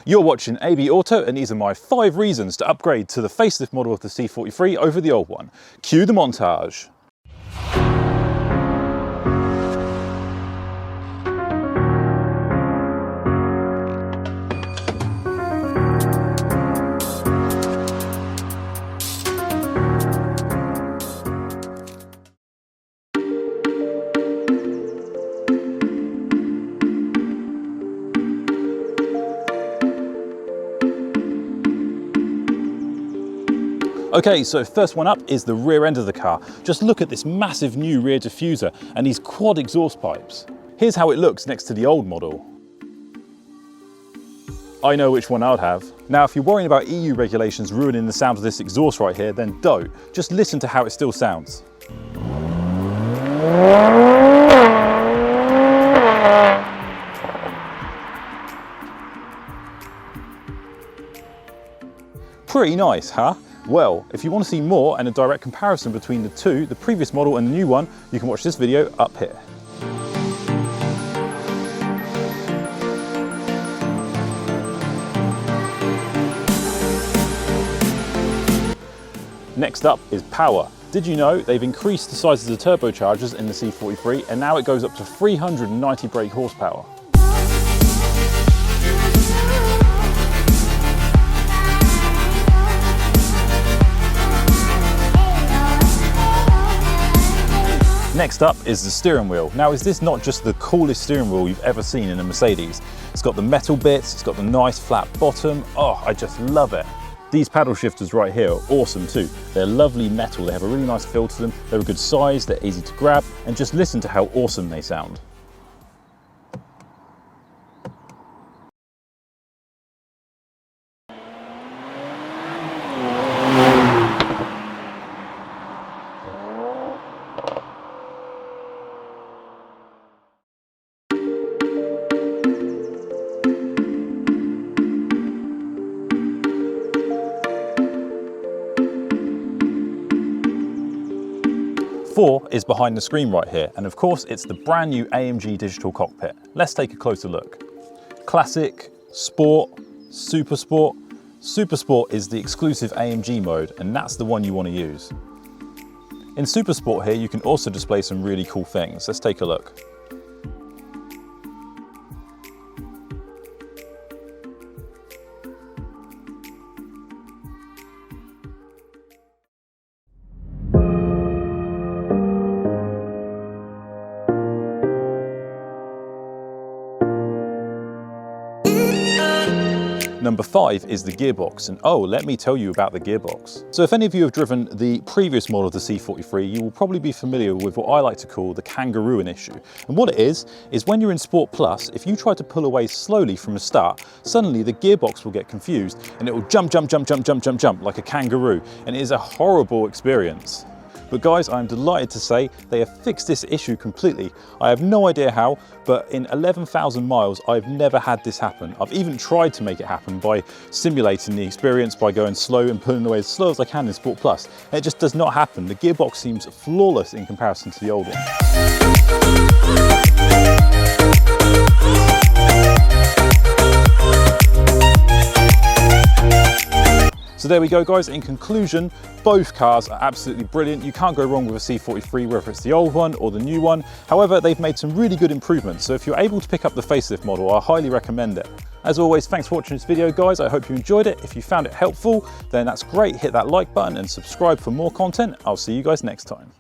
You're watching ABAUTO, and these are my 5 reasons to upgrade to the facelift model of the C43 over the old one. Cue the montage. Okay, so first one up is the rear end of the car. Just look at this massive new rear diffuser and these quad exhaust pipes. Here's how it looks next to the old model. I know which one I'd have. Now, if you're worrying about EU regulations ruining the sound of this exhaust right here, then don't. Just listen to how it still sounds. Pretty nice, huh? Well, if you want to see more and a direct comparison between the two, the previous model and the new one, you can watch this video up here. Next up is power. Did you know they've increased the size of the turbochargers in the C43 and now it goes up to 390 brake horsepower. Next up is the steering wheel. Now, is this not just the coolest steering wheel you've ever seen in a Mercedes? It's got the metal bits, it's got the nice flat bottom. Oh, I just love it. These paddle shifters right here are awesome too. They're lovely metal, they have a really nice feel to them, they're a good size, they're easy to grab, and just listen to how awesome they sound. Four is behind the screen right here, and of course it's the brand new AMG digital cockpit. Let's take a closer look. Classic, Sport, Super Sport. Super Sport is the exclusive AMG mode, and that's the one you want to use. In Super Sport here you can also display some really cool things. Let's take a look. Number 5 is the gearbox, and oh, let me tell you about the gearbox. So if any of you have driven the previous model of the C43, you will probably be familiar with what I like to call the kangarooing issue. And what it is when you're in Sport Plus, if you try to pull away slowly from a start, suddenly the gearbox will get confused and it will jump like a kangaroo, and it is a horrible experience. But guys, I'm delighted to say they have fixed this issue completely. I have no idea how, but in 11,000 miles, I've never had this happen. I've even tried to make it happen by simulating the experience by going slow and pulling away as slow as I can in Sport Plus. And it just does not happen. The gearbox seems flawless in comparison to the old one. So there we go guys, in conclusion, both cars are absolutely brilliant. You can't go wrong with a C43, whether it's the old one or the new one. However, they've made some really good improvements, so if you're able to pick up the facelift model, I highly recommend it. As always, thanks for watching this video guys, I hope you enjoyed it. If you found it helpful, then that's great, hit that like button and subscribe for more content. I'll see you guys next time.